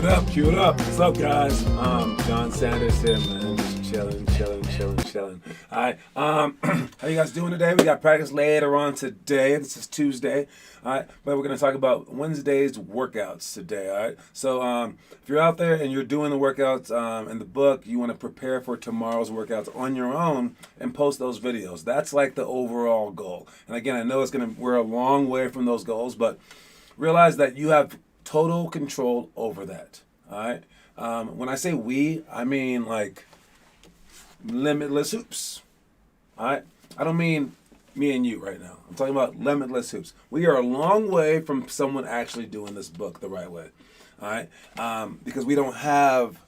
Cue it up. What's up, guys? John Sanders here, man. Just chilling. All right. How you guys doing today? We got practice later on today. This is Tuesday. All right. But we're going to talk about Wednesday's workouts today. All right. So if you're out there and you're doing the workouts in the book, you want to prepare for tomorrow's workouts on your own and post those videos. That's like the overall goal. And again, I know we're a long way from those goals, but realize that you have total control over that. All right. When I say we, I mean like Limitless Hoops. All right. I don't mean me and you right now. I'm talking about Limitless Hoops. We are a long way from someone actually doing this book the right way. All right. Because we don't have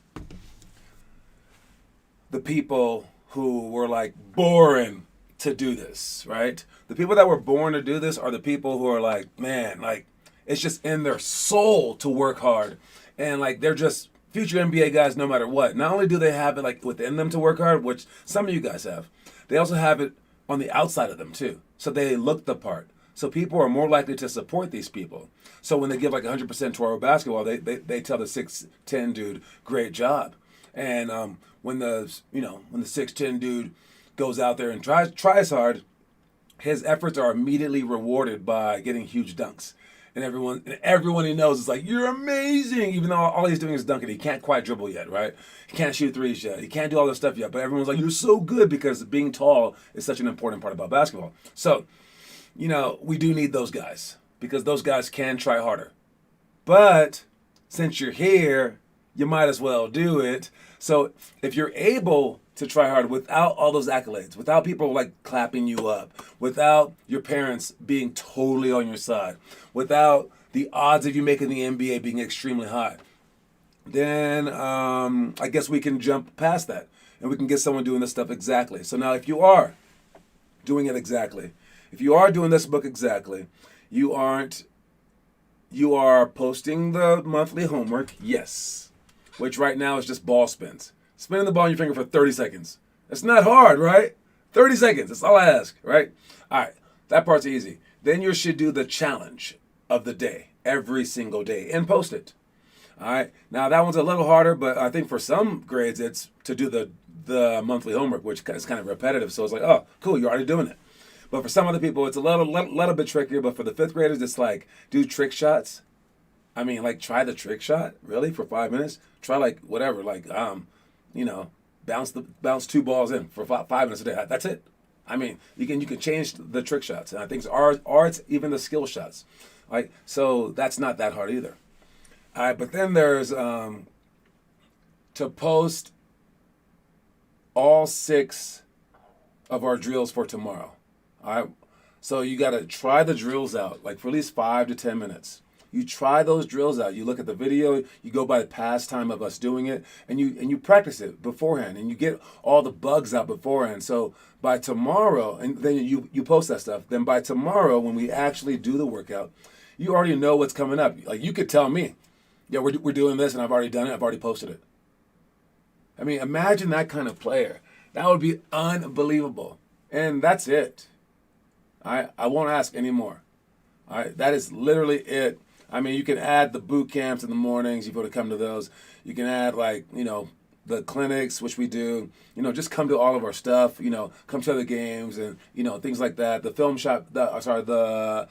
the people who were like born to do this, right? The people that were born to do this are the people who are like, man, like it's just in their soul to work hard. And like they're just future NBA guys no matter what. Not only do they have it like within them to work hard, which some of you guys have, they also have it on the outside of them too. So they look the part. So people are more likely to support these people. So when they give like 100% to our basketball, they tell the 6'10" dude, great job. And when the 6'10" dude goes out there and tries hard, his efforts are immediately rewarded by getting huge dunks. And everyone he knows is like, you're amazing, even though all he's doing is dunking. He can't quite dribble yet, right? He can't shoot threes yet. He can't do all this stuff yet. But everyone's like, you're so good, because being tall is such an important part about basketball. So, we do need those guys, because those guys can try harder. But since you're here, you might as well do it. So if you're able to try hard without all those accolades, without people like clapping you up, without your parents being totally on your side, without the odds of you making the NBA being extremely high, then I guess we can jump past that and we can get someone doing this stuff exactly. So now if you are doing it exactly, if you are doing this book exactly, you are posting the monthly homework, yes, which right now is just ball spins. Spinning the ball on your finger for 30 seconds. It's not hard, right? 30 seconds. That's all I ask, right? All right. That part's easy. Then you should do the challenge of the day every single day and post it. All right. Now, that one's a little harder, but I think for some grades, it's to do the monthly homework, which is kind of repetitive. So it's like, oh, cool, you're already doing it. But for some other people, it's a little bit trickier. But for the fifth graders, it's like, do trick shots. I mean, like, try the trick shot, really, for 5 minutes. Try, like, whatever, like, bounce two balls in for 5 minutes a day. That's it. I mean, you can change the trick shots, and I think it's even the skill shots, right? So that's not that hard either. All right, but then there's to post all 6 of our drills for tomorrow. All right, so you got to try the drills out, like for at least 5 to 10 minutes. You try those drills out. You look at the video. You go by the past time of us doing it, and you practice it beforehand, and you get all the bugs out beforehand. So by tomorrow, and then you post that stuff. Then by tomorrow, when we actually do the workout, you already know what's coming up. Like you could tell me, yeah, we're doing this, and I've already done it. I've already posted it. I mean, imagine that kind of player. That would be unbelievable. And that's it. All right, I won't ask anymore. All right, that is literally it. I mean, you can add the boot camps in the mornings. You've got to come to those. You can add the clinics, which we do. Just come to all of our stuff. Come to the games and things like that. The film shop. The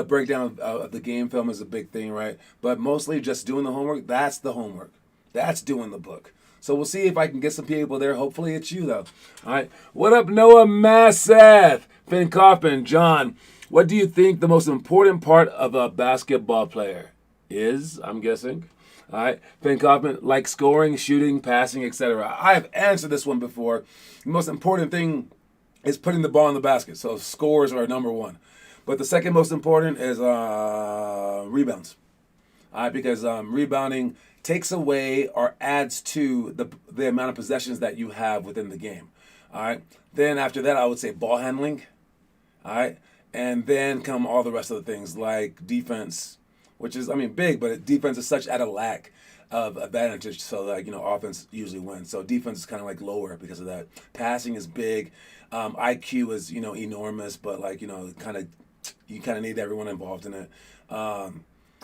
breakdown of the game film is a big thing, right? But mostly just doing the homework. That's the homework. That's doing the book. So we'll see if I can get some people there. Hopefully it's you though. All right. What up, Noah Massath, Finn Kaufman, John? What do you think the most important part of a basketball player is? I'm guessing. All right. Finn Kaufman, like scoring, shooting, passing, etc. I have answered this one before. The most important thing is putting the ball in the basket. So scores are number one. But the second most important is rebounds. All right, because rebounding takes away or adds to the amount of possessions that you have within the game. All right. Then after that, I would say ball handling. All right. And then come all the rest of the things like defense, which is, big, but defense is such at a lack of advantage. So that, offense usually wins. So defense is kind of like lower because of that. Passing is big. IQ is, enormous, but you kind of need everyone involved in it.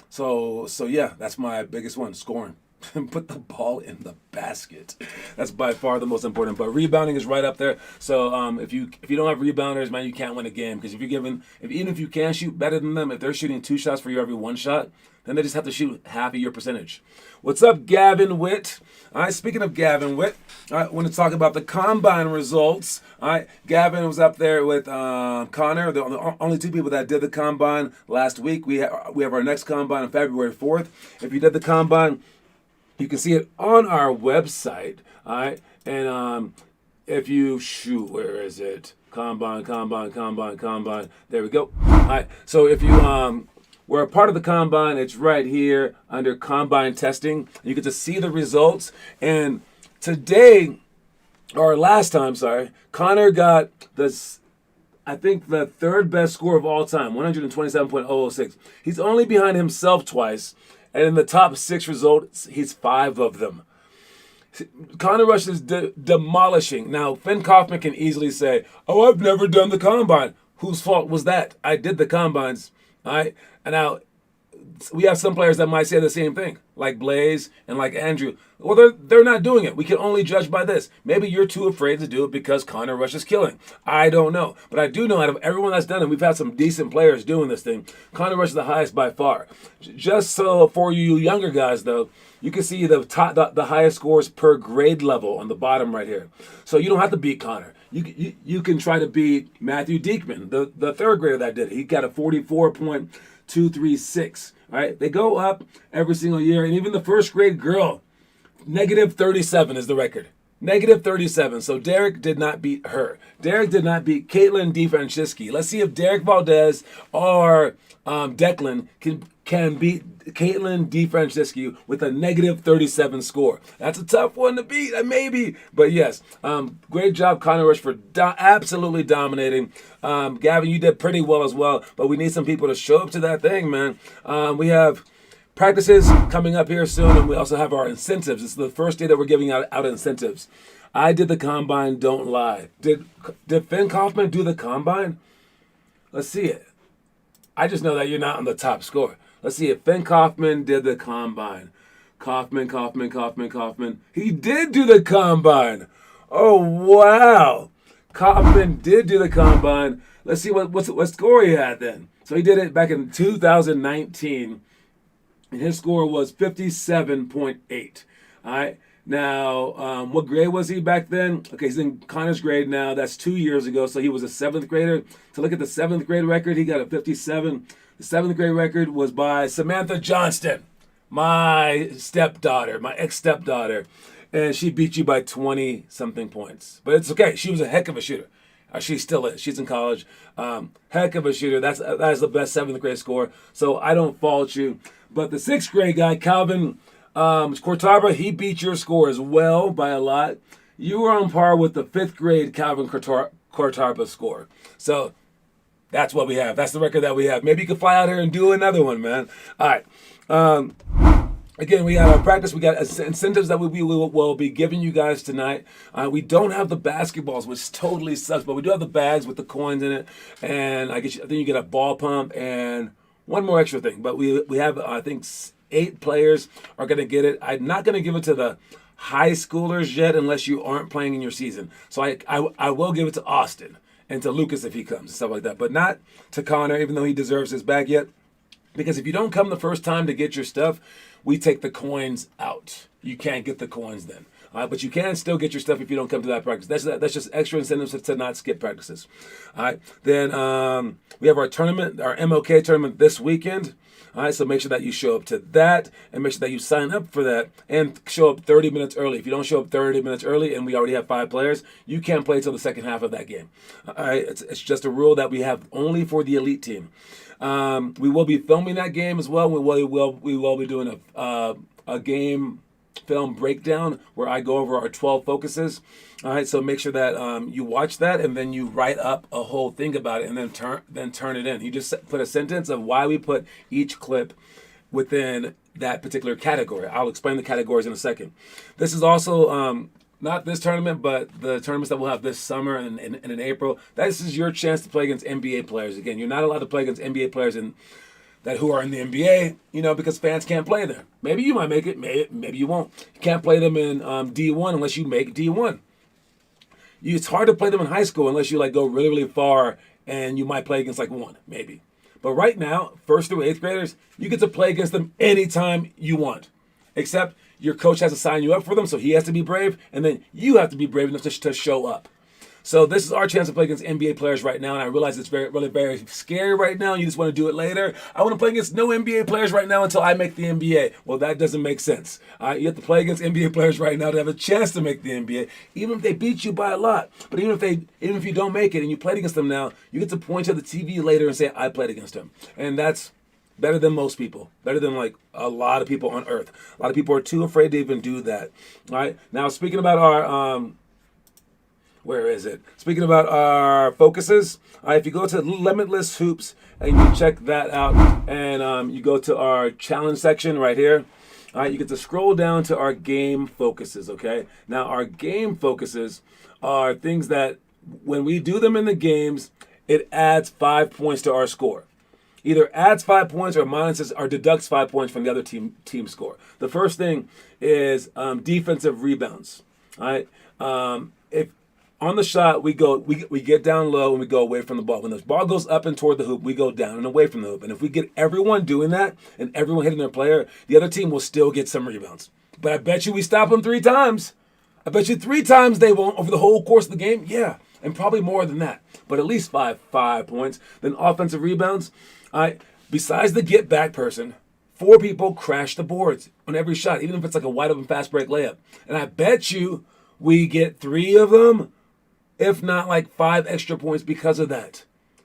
So yeah, that's my biggest one, scoring. Put the ball in the basket. That's by far the most important. But rebounding is right up there. So if you don't have rebounders, man, you can't win a game. Because even if you can shoot better than them, if they're shooting 2 shots for you every 1 shot, then they just have to shoot half of your percentage. What's up, Gavin Witt? All right, speaking of Gavin Witt, all right, I want to talk about the combine results. All right, Gavin was up there with Connor, the only 2 people that did the combine last week. We have our next combine on February 4th. If you did the combine, you can see it on our website. All right, and if you shoot, where is it? Combine. There we go. All right, so if you we're a part of the combine. It's right here under combine testing. You get to see the results. And today, or last time, sorry, Connor got I think the 3rd best score of all time, 127.006. He's only behind himself twice. And in the top 6 results, he's 5 of them. Connor Rush is demolishing. Now, Finn Kaufman can easily say, "Oh, I've never done the combine." Whose fault was that? I did the combines. All right? And now, we have some players that might say the same thing, like Blaze and like Andrew. Well, they're not doing it. We can only judge by this. Maybe you're too afraid to do it because Connor Rush is killing. I don't know. But I do know out of everyone that's done it, we've had some decent players doing this thing. Connor Rush is the highest by far. Just so for you younger guys, though, you can see the highest scores per grade level on the bottom right here. So you don't have to beat Connor. You can try to beat Matthew Diekman, the 3rd grader that did it. He got a 44.236. All right, they go up every single year, and even the 1st grade girl, -37 is the record. -37. So Derek did not beat her. Derek did not beat Caitlin DeFrancisci. Let's see if Derek Valdez or Declan can beat Caitlin DeFrancisci with a -37 score. That's a tough one to beat, maybe. But yes, great job, Connor Rush, for absolutely dominating. Gavin, you did pretty well as well, but we need some people to show up to that thing, man. We have practices coming up here soon, and we also have our incentives. It's the first day that we're giving out incentives. I did the combine, don't lie. Did Finn Kaufman do the combine? Let's see it. I just know that you're not on the top score. Let's see if Finn Kaufman did the combine. Kaufman. He did do the combine. Oh, wow. Kaufman did do the combine. Let's see what score he had then. So he did it back in 2019. And his score was 57.8. All right. Now, what grade was he back then? Okay, he's in Connor's grade now. That's 2 years ago. So he was a 7th grader. To look at the 7th grade record, he got a 57. The 7th grade record was by Samantha Johnston, my stepdaughter, my ex-stepdaughter. And she beat you by 20-something points. But it's okay. She was a heck of a shooter. She still is. She's in college. Heck of a shooter. That is the best 7th grade score. So I don't fault you. But the 6th grade guy, Calvin Cortaba, he beat your score as well by a lot. You were on par with the 5th grade Calvin Cortaba score. So that's what we have. That's the record that we have. Maybe you can fly out here and do another one, man. All right. Again, we got our practice. We got incentives that we will be giving you guys tonight. We don't have the basketballs, which totally sucks, but we do have the bags with the coins in it. And I think you get a ball pump and one more extra thing. But we have, I think, 8 players are going to get it. I'm not going to give it to the high schoolers yet unless you aren't playing in your season. So I will give it to Austin and to Lucas if he comes and stuff like that. But not to Connor, even though he deserves his bag yet. Because if you don't come the first time to get your stuff, we take the coins out. You can't get the coins then. But you can still get your stuff if you don't come to that practice. That's just extra incentives to not skip practices. All right. Then we have our tournament, our MLK tournament this weekend. All right, so make sure that you show up to that and make sure that you sign up for that and show up 30 minutes early. If you don't show up 30 minutes early and we already have 5 players, you can't play until the second half of that game. All right, it's just a rule that we have only for the elite team. We will be filming that game as well. We will be doing a game film breakdown where I go over our 12 focuses. All right, so make sure that you watch that and then you write up a whole thing about it and then turn it in. You just put a sentence of why we put each clip within that particular category. I'll explain the categories in a second. This is also not this tournament, but the tournaments that we'll have this summer and in April. This is your chance to play against NBA players. Again, you're not allowed to play against NBA players in that who are in the NBA, because fans can't play there. Maybe you might make it, maybe you won't. You can't play them in D1 unless you make D1. It's hard to play them in high school unless you go really, really far, and you might play against one, maybe. But right now, 1st through 8th graders, you get to play against them anytime you want. Except your coach has to sign you up for them, so he has to be brave, and then you have to be brave enough to show up. So this is our chance to play against NBA players right now, and I realize it's very scary right now. You just want to do it later. I want to play against no NBA players right now until I make the NBA. Well, that doesn't make sense. You have to play against NBA players right now to have a chance to make the NBA, even if they beat you by a lot. But even if you don't make it and you played against them now, you get to point to the TV later and say, I played against him. And that's better than most people, better than a lot of people on earth. A lot of people are too afraid to even do that. All right. Now, speaking about our where is it? Speaking about our focuses, if you go to Limitless Hoops and you check that out, and you go to our challenge section right here, you get to scroll down to our game focuses, okay? Now, our game focuses are things that when we do them in the games, it adds 5 points to our score. Either adds 5 points or minuses or deducts 5 points from the other team score. The first thing is defensive rebounds. All right? If on the shot we get down low and we go away from the ball. When the ball goes up and toward the hoop, we go down and away from the hoop. And if we get everyone doing that and everyone hitting their player, the other team will still get some rebounds. But I bet you we stop them 3 times. I bet you 3 times they won't over the whole course of the game. Yeah, and probably more than that. But at least 5 points. Then offensive rebounds. Besides the get back person, 4 people crash the boards on every shot, even if it's a wide open fast break layup. And I bet you we get 3 of them, if not 5 extra points because of that.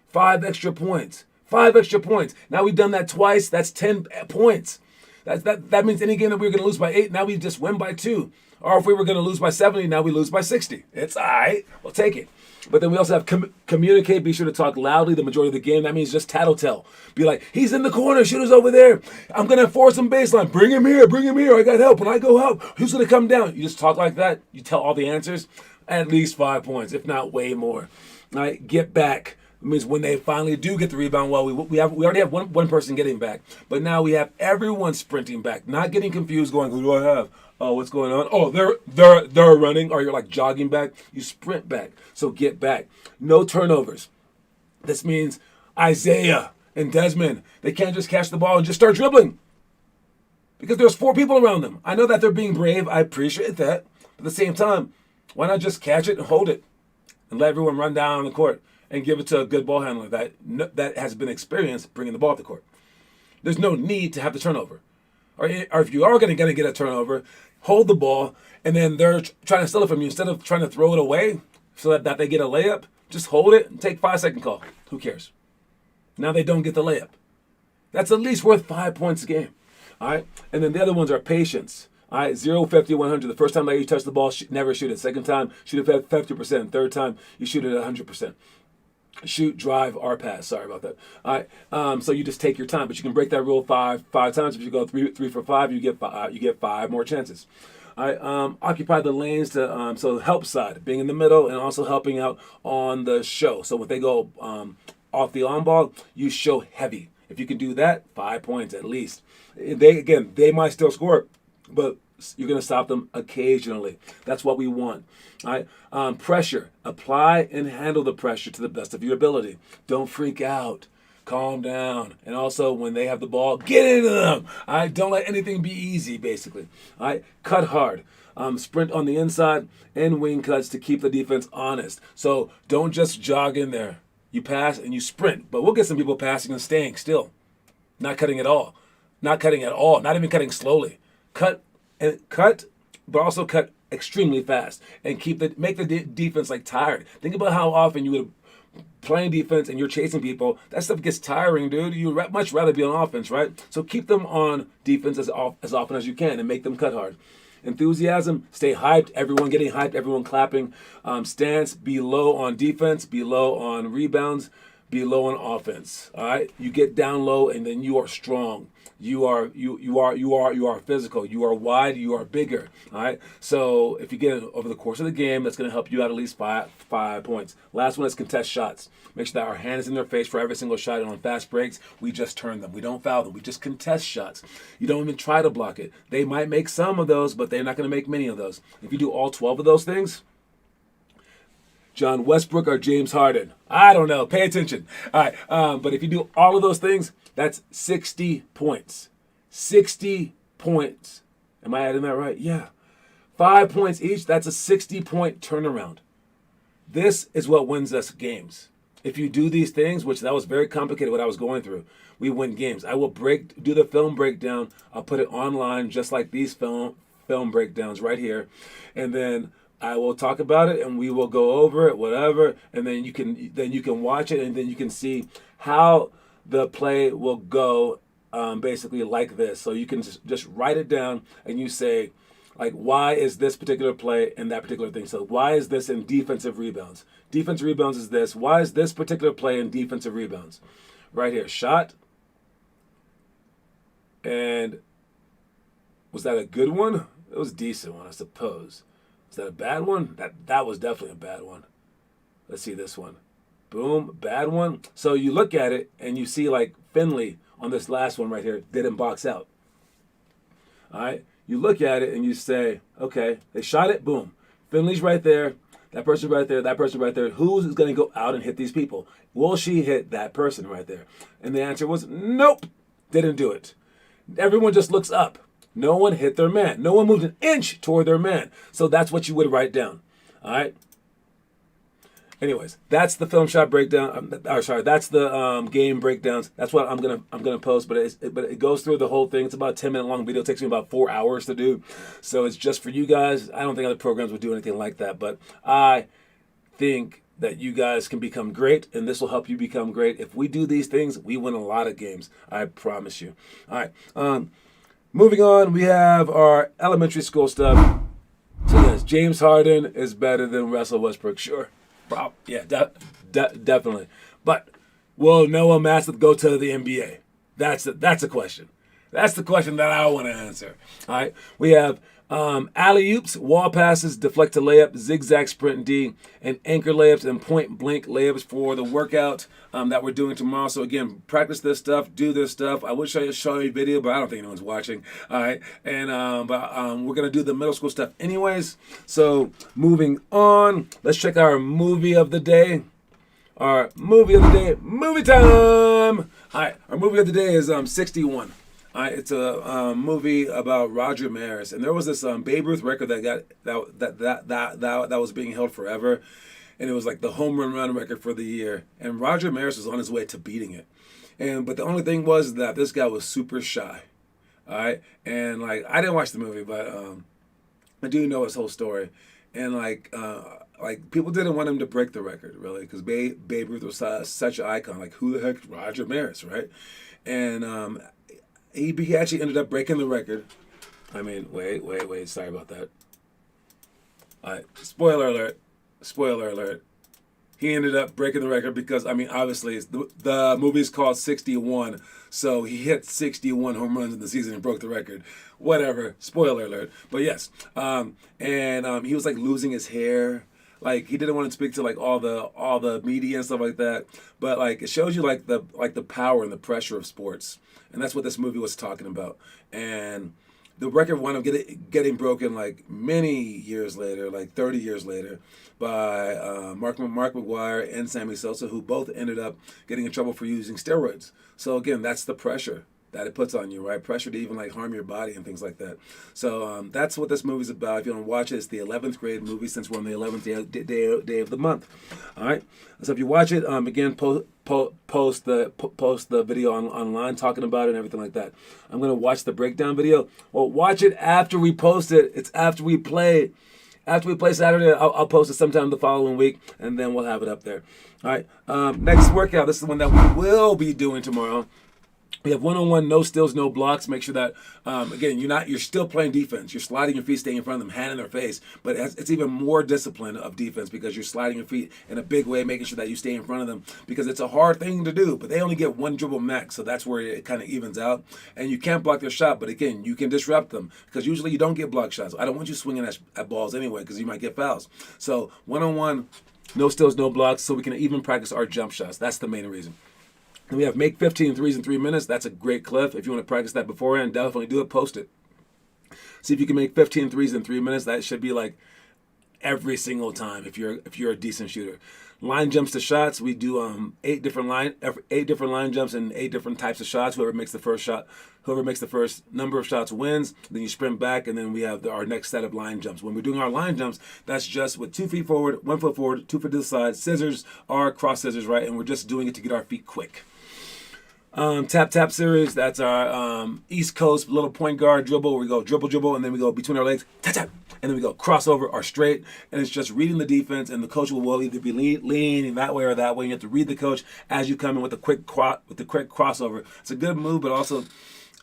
5 extra points. 5 extra points. Now we've done that twice. That's 10 points. That means any game that we were going to lose by 8, now we just win by 2. Or if we were going to lose by 70, now we lose by 60. It's all right. We'll take it. But then we also have communicate. Be sure to talk loudly the majority of the game. That means just tattletale. Be like, he's in the corner. Shooter's over there. I'm going to force him baseline. Bring him here. Bring him here. I got help. When I go help, who's going to come down? You just talk like that. You tell all the answers. At least 5 points, if not way more. All right, get back. It means when they finally do get the rebound, well, we already have one person getting back. But now we have everyone sprinting back. Not getting confused going, who do I have? Oh, what's going on? Oh, they're running. Or you're jogging back. You sprint back. So get back. No turnovers. This means Isaiah and Desmond, they can't just catch the ball and just start dribbling. Because there's 4 people around them. I know that they're being brave. I appreciate that. But at the same time, why not just catch it and hold it and let everyone run down on the court and give it to a good ball handler that has been experienced bringing the ball up the court? There's no need to have the turnover. Or if you are going to get a turnover, hold the ball, and then they're trying to steal it from you. Instead of trying to throw it away so that they get a layup, just hold it and take 5-second call. Who cares? Now they don't get the layup. That's at least worth 5 points a game. All right? And then the other ones are patience. All right, 0, 50, 100. The first time that you touch the ball, never shoot it. Second time, shoot it 50%. Third time, you shoot it 100%. Shoot, drive, or pass. Sorry about that. All right, so you just take your time, but you can break that rule five times. If you go three for 5, you get 5 more chances. All right, occupy the lanes to so help side, being in the middle and also helping out on the show. So when they go off the on ball, you show heavy. If you can do that, 5 points at least. They might still score, but you're going to stop them occasionally. That's what we want. All right? Pressure. Apply and handle the pressure to the best of your ability. Don't freak out. Calm down. And also, when they have the ball, get into them. All right? Don't let anything be easy, basically. All right? Cut hard. Sprint on the inside and wing cuts to keep the defense honest. So don't just jog in there. You pass and you sprint. But we'll get some people passing and staying still. Not cutting at all. Not cutting at all. Not even cutting slowly. Cut, but also cut extremely fast and make the defense tired. Think about how often you would playing defense and you're chasing people. That stuff gets tiring, dude. You'd much rather be on offense, right? So keep them on defense as often as you can and make them cut hard. Enthusiasm, stay hyped. Everyone getting hyped. Everyone clapping. Stance, be low on defense. Be low on rebounds. be low on offense. All right, you get down low, and then you are strong. You are physical. You are wide. You are bigger. All right. So if you get it over the course of the game, that's going to help you out at least five points. Last one is contest shots. Make sure that our hand is in their face for every single shot. And on fast breaks, we just turn them. We don't foul them. We just contest shots. You don't even try to block it. They might make some of those, but they're not going to make many of those. If you do all 12 of those things, John Westbrook or James Harden? I don't know. Pay attention. All right. But if you do all of those things, that's 60 points. 60 points. Am I adding that right? Yeah. 5 points each. That's a 60-point turnaround. This is what wins us games. If you do these things, which that was very complicated what I was going through, we win games. I will do the film breakdown. I'll put it online just like these film breakdowns right here. And then I will talk about it, and we will go over it, whatever, and then you can watch it, and then you can see how the play will go, basically like this. So you can just write it down, and you say, like, why is this particular play in that particular thing? So why is this in defensive rebounds? Defensive rebounds is this. Why is this particular play in defensive rebounds? Right here, shot. And was that a good one? It was a decent one, I suppose. Is that a bad one? That was definitely a bad one. Let's see this one. Boom, bad one. So you look at it and you see like Finley on this last one right here didn't box out. All right. You look at it and you say, okay, they shot it. Boom. Finley's right there. That person right there. That person right there. Who's going to go out and hit these people? Will she hit that person right there? And the answer was nope. Didn't do it. Everyone just looks up. No one hit their man. No one moved an inch toward their man. So that's what you would write down. All right. Anyways, that's the film shot breakdown. That's the game breakdowns. That's what I'm gonna post. But it goes through the whole thing. It's about a 10-minute long video. It takes me about 4 hours to do. So it's just for you guys. I don't think other programs would do anything like that. But I think that you guys can become great, and this will help you become great. If we do these things, we win a lot of games. I promise you. All right. Moving on, we have our elementary school stuff. So yes, James Harden is better than Russell Westbrook. Sure. Yeah, definitely. But will Noah Masseth go to the NBA? That's a question. That's the question that I want to answer. All right. We have alley-oops, wall passes, deflected layup, zigzag sprint D, and anchor layups and point-blank layups for the workout that we're doing tomorrow. So again, practice this stuff, do this stuff. I wish I could show you a video, but I don't think anyone's watching. All right, and we're gonna do the middle school stuff anyways. So moving on, let's check our movie of the day. Our movie of the day, movie time. All right, our movie of the day is 61. It's a movie about Roger Maris, and there was this Babe Ruth record that was being held forever, and it was like the home run record for the year. And Roger Maris was on his way to beating it, but the only thing was that this guy was super shy. All right, and like I didn't watch the movie, but I do know his whole story, and like people didn't want him to break the record really, because Babe Ruth was such an icon. Like who the heck is Roger Maris, right? And he actually ended up breaking the record. I mean, wait. Sorry about that. All right. Spoiler alert. He ended up breaking the record because, I mean, obviously, the movie's called 61. So he hit 61 home runs in the season and broke the record. Whatever. Spoiler alert. But yes. He was like losing his hair. Like he didn't want to speak to like all the media and stuff like that. But like it shows you like the power and the pressure of sports. And that's what this movie was talking about. And the record wound up getting broken like many years later, like 30 years later, by Mark McGuire and Sammy Sosa, who both ended up getting in trouble for using steroids. So again, that's the pressure that it puts on you, right? Pressure to even like harm your body and things like that. So that's what this movie's about. If you want to watch it, it's the 11th grade movie since we're on the 11th day of the month. All right. So if you watch it, again, post the video online talking about it and everything like that. I'm gonna watch the breakdown video. Well, watch it after we post it. It's after we play. After we play Saturday, I'll post it sometime the following week, and then we'll have it up there. All right. Next workout. This is the one that we will be doing tomorrow. We have one-on-one, no steals, no blocks. Make sure that again, you're still playing defense. You're sliding your feet, staying in front of them, hand in their face. But it's even more discipline of defense because you're sliding your feet in a big way, making sure that you stay in front of them because it's a hard thing to do. But they only get one dribble max, so that's where it kind of evens out. And you can't block their shot, but again, you can disrupt them because usually you don't get block shots. I don't want you swinging at balls anyway because you might get fouls. So one-on-one, no steals, no blocks, so we can even practice our jump shots. That's the main reason. And we have make 15 threes in 3 minutes. That's a great clip. If you want to practice that beforehand, definitely do it. Post it. See if you can make 15 threes in 3 minutes. That should be like every single time if you're a decent shooter. Line jumps to shots. We do 8 different line jumps and 8 different types of shots. Whoever makes the first number of shots wins. Then you sprint back, and then we have our next set of line jumps. When we're doing our line jumps, that's just with 2 feet forward, 1 foot forward, 2 foot to the side, scissors or cross scissors, right? And we're just doing it to get our feet quick. Tap series, that's our East Coast little point guard dribble. We go dribble, and then we go between our legs, tap, and then we go crossover or straight. And it's just reading the defense, and the coach will either be leaning that way or that way. You have to read the coach as you come in with the quick crossover. It's a good move, but also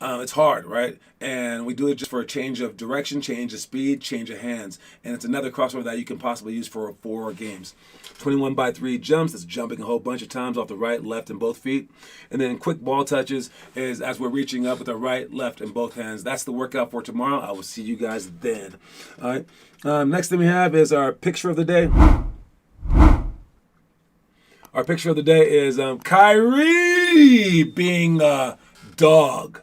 it's hard, right? And we do it just for a change of direction, change of speed, change of hands. And it's another crossover that you can possibly use for 4 games. 21 by 3 jumps, that's jumping a whole bunch of times off the right, left, and both feet. And then quick ball touches is as we're reaching up with our right, left, and both hands. That's the workout for tomorrow. I will see you guys then. All right. Next thing we have is our picture of the day. Our picture of the day is Kyrie being a dog.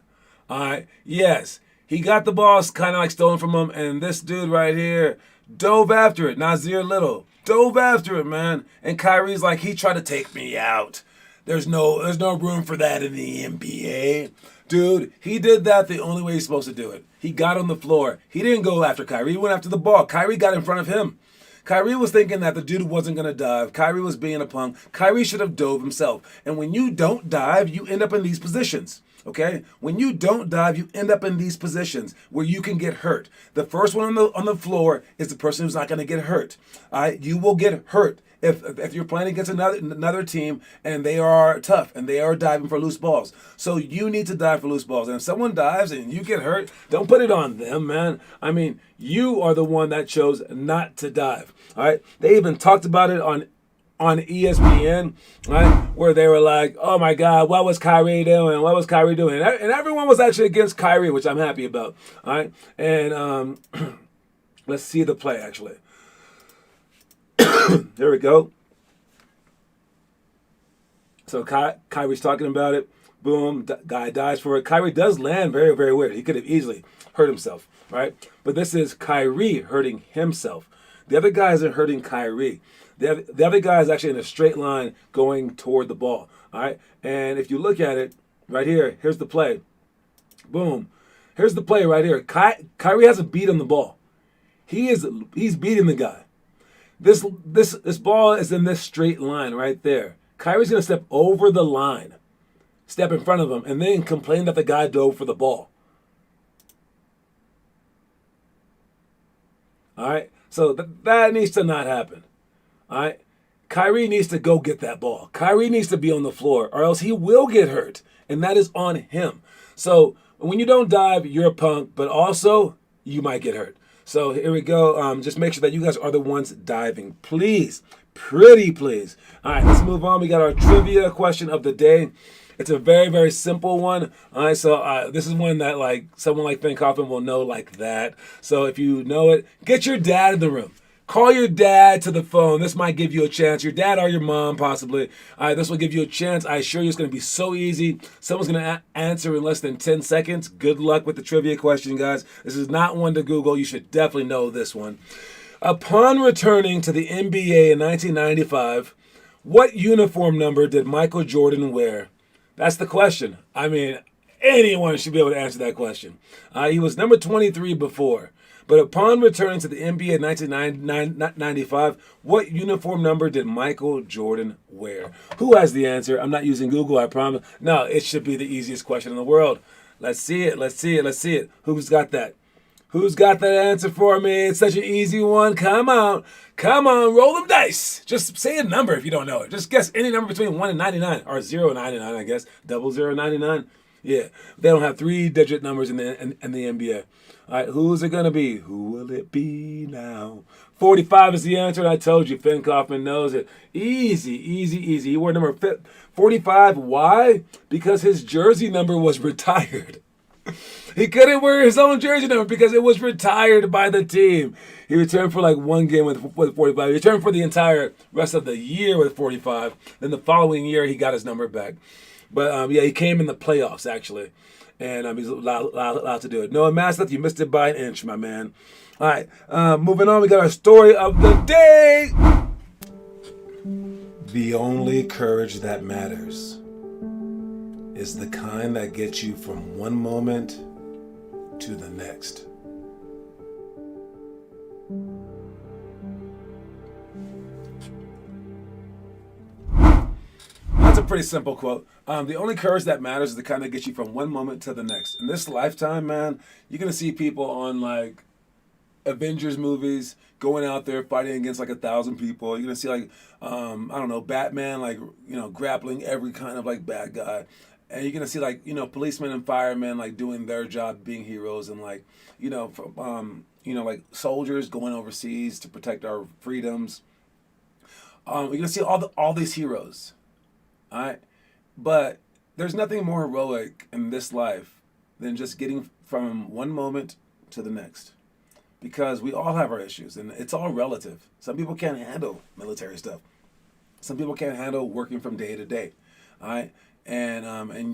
All right. Yes, he got the ball kind of like stolen from him, and this dude right here dove after it. Nasir Little dove after it, man. And Kyrie's like, he tried to take me out. There's no room for that in the NBA. Dude, he did that the only way he's supposed to do it. He got on the floor. He didn't go after Kyrie. He went after the ball. Kyrie got in front of him. Kyrie was thinking that the dude wasn't going to dive. Kyrie was being a punk. Kyrie should have dove himself. And when you don't dive, you end up in these positions. Okay? When you don't dive, you end up in these positions where you can get hurt. The first one on the floor is the person who's not going to get hurt. All right? You will get hurt if you're playing against another team and they are tough and they are diving for loose balls. So you need to dive for loose balls. And if someone dives and you get hurt, don't put it on them, man. I mean, you are the one that chose not to dive. All right? They even talked about it on ESPN, right, where they were like, oh my God, what was Kyrie doing? What was Kyrie doing? And everyone was actually against Kyrie, which I'm happy about, all right? And let's see the play, actually. There we go. So Kyrie's talking about it. Boom, guy dives for it. Kyrie does land very, very weird. He could have easily hurt himself, right? But this is Kyrie hurting himself. The other guy isn't hurting Kyrie. The other guy is actually in a straight line going toward the ball. All right. And if you look at it right here, here's the play. Boom. Here's the play right here. Kyrie has a beat on the ball. He's beating the guy. This ball is in this straight line right there. Kyrie's gonna step over the line, step in front of him, and then complain that the guy dove for the ball. All right. So that needs to not happen. All right. Kyrie needs to go get that ball. Kyrie needs to be on the floor or else he will get hurt. And that is on him. So when you don't dive, you're a punk, but also you might get hurt. So here we go. Just make sure that you guys are the ones diving. Please. Pretty please. All right, let's move on. We got our trivia question of the day. It's a very, very simple one. All right, so this is one that like someone like Ben Kaufman will know like that. So if you know it, get your dad in the room. Call your dad to the phone. This might give you a chance. Your dad or your mom, possibly. All right, this will give you a chance. I assure you it's going to be so easy. Someone's going to answer in less than 10 seconds. Good luck with the trivia question, guys. This is not one to Google. You should definitely know this one. Upon returning to the NBA in 1995, what uniform number did Michael Jordan wear? That's the question. I mean, anyone should be able to answer that question. He was number 23 before. But upon returning to the NBA in 1995, what uniform number did Michael Jordan wear? Who has the answer? I'm not using Google, I promise. No, it should be the easiest question in the world. Let's see it. Let's see it. Let's see it. Who's got that? Who's got that answer for me? It's such an easy one. Come on. Come on. Roll them dice. Just say a number if you don't know it. Just guess any number between 1 and 99. Or 0 and 99, I guess. 00 and 99. Yeah, they don't have three-digit numbers in the NBA. All right, who's it gonna be? Who will it be now? 45 is the answer, and I told you, Finn Kaufman knows it. Easy, easy, easy. He wore number 45. Why? Because his jersey number was retired. He couldn't wear his own jersey number because it was retired by the team. He returned for like one game with 45. He returned for the entire rest of the year with 45. Then the following year, he got his number back. But yeah, he came in the playoffs actually, and he's allowed to do it. Noah Masseth, you missed it by an inch, my man. All right, moving on. We got our story of the day. The only courage that matters is the kind that gets you from one moment to the next. That's a pretty simple quote. The only courage that matters is the kind that gets you from one moment to the next. In this lifetime, man, you're going to see people on like Avengers movies going out there fighting against like 1,000 people. You're going to see like, I don't know, Batman, like, grappling every kind of like bad guy. And you're going to see like, policemen and firemen like doing their job, being heroes, and like, like soldiers going overseas to protect our freedoms. You're going to see all these heroes. All right. But there's nothing more heroic in this life than just getting from one moment to the next. Because we all have our issues, and it's all relative. Some people can't handle military stuff. Some people can't handle working from day to day. All right. And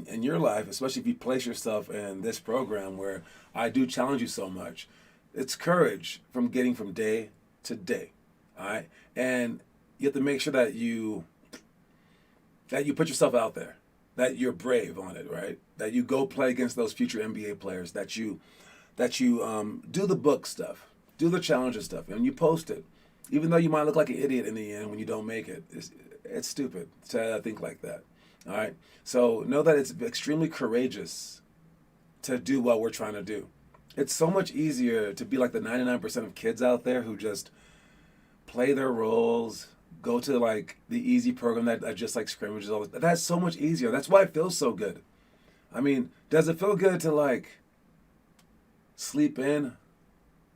in your life, especially if you place yourself in this program where I do challenge you so much, it's courage from getting from day to day. All right. And you have to make sure that you put yourself out there, that you're brave on it, right? That you go play against those future NBA players, that you do the book stuff, do the challenges stuff, and you post it. Even though you might look like an idiot in the end when you don't make it, it's stupid to think like that. All right? So know that it's extremely courageous to do what we're trying to do. It's so much easier to be like the 99% of kids out there who just play their roles, go to like the easy program that just like scrimmages all this. That's so much easier. That's why it feels so good. I mean, does it feel good to like sleep in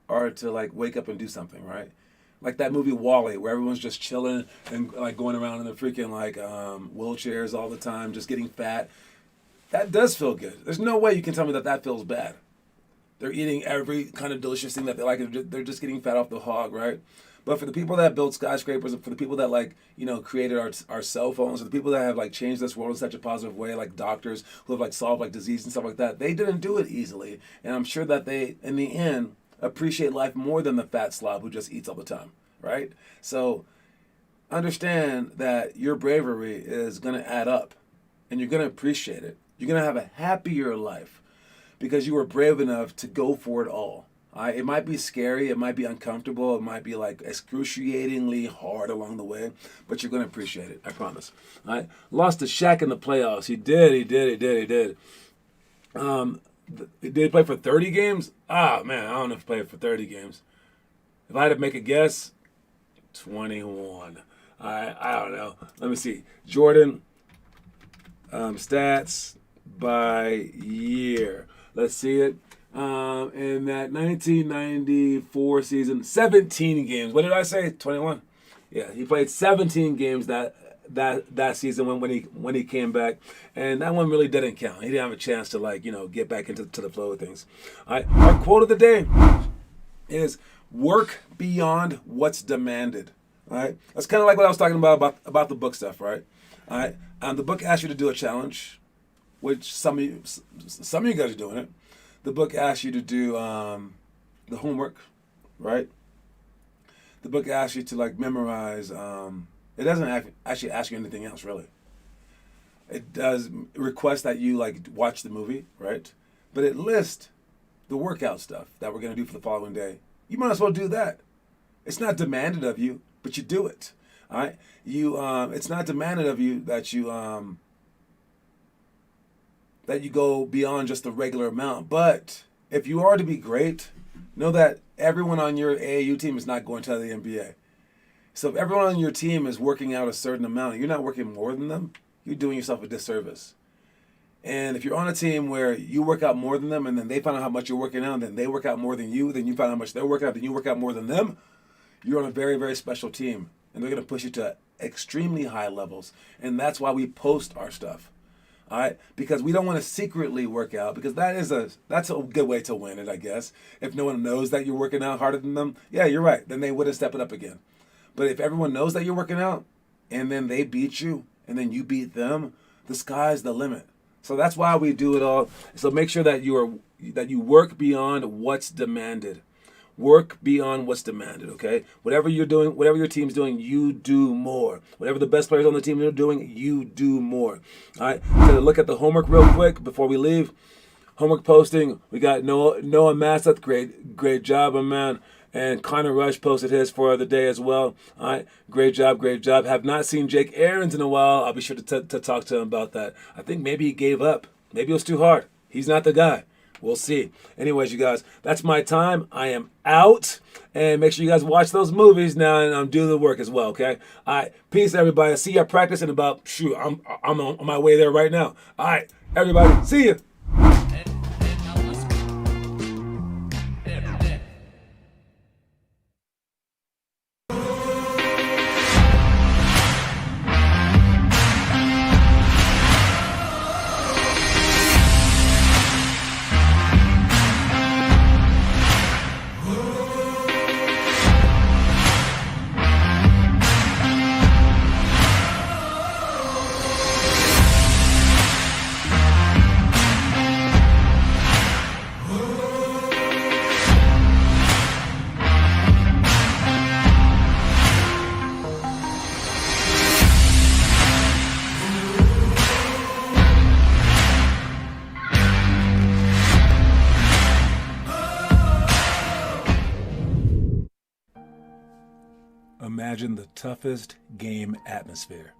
or to like wake up and do something, right? Like that movie Wall-E, where everyone's just chilling and like going around in the freaking like wheelchairs all the time, just getting fat. That does feel good. There's no way you can tell me that feels bad. They're eating every kind of delicious thing that they like, and they're just getting fat off the hog, right? But for the people that built skyscrapers, and for the people that like, created our cell phones, or the people that have like changed this world in such a positive way, like doctors who have like solved like disease and stuff like that, they didn't do it easily. And I'm sure that they, in the end, appreciate life more than the fat slob who just eats all the time, right? So understand that your bravery is going to add up, and you're going to appreciate it. You're going to have a happier life because you were brave enough to go for it all. It might be scary, it might be uncomfortable, it might be like excruciatingly hard along the way, but you're going to appreciate it, I promise. All right? Lost to Shaq in the playoffs. He did. Did he play for 30 games? Man, I don't know if he played for 30 games. If I had to make a guess, 21. I don't know. Let me see. Jordan, stats by year. Let's see it. In that 1994 season, 17 games. What did I say? 21. Yeah, he played 17 games that season when he came back, and that one really didn't count. He didn't have a chance to get back into the flow of things. All right, our quote of the day is work beyond what's demanded. All right, that's kind of like what I was talking about the book stuff, right? All right, the book asks you to do a challenge, which some of you guys are doing it. The book asks you to do the homework, right? The book asks you to like memorize. It doesn't actually ask you anything else, really. It does request that you like watch the movie, right? But it lists the workout stuff that we're gonna do for the following day. You might as well do that. It's not demanded of you, but you do it. All right. It's not demanded of you that you go beyond just the regular amount. But if you are to be great, know that everyone on your AAU team is not going to the NBA. So if everyone on your team is working out a certain amount and you're not working more than them, you're doing yourself a disservice. And if you're on a team where you work out more than them, and then they find out how much you're working out, and then they work out more than you find out how much they're working out, then you work out more than them, you're on a very, very special team. And they're going to push you to extremely high levels. And that's why we post our stuff. All right? Because we don't want to secretly work out, because that's a good way to win it, I guess. If no one knows that you're working out harder than them, yeah, you're right. Then they wouldn't step it up again. But if everyone knows that you're working out, and then they beat you, and then you beat them, the sky's the limit. So that's why we do it all. So make sure that you work beyond what's demanded. Work beyond what's demanded, okay? Whatever you're doing, whatever your team's doing, you do more. Whatever the best players on the team are doing, you do more. All right? So look at the homework real quick before we leave. Homework posting, we got Noah Masseth, great job, my man. And Connor Rush posted his for the day as well. All right, great job. Have not seen Jake Aarons in a while. I'll be sure to talk to him about that. I think maybe he gave up. Maybe it was too hard. He's not the guy. We'll see. Anyways, you guys, that's my time. I am out. And make sure you guys watch those movies now and do the work as well, okay? All right, peace, everybody. See you at practice in about, I'm on my way there right now. All right, everybody, see you. Imagine the toughest game atmosphere.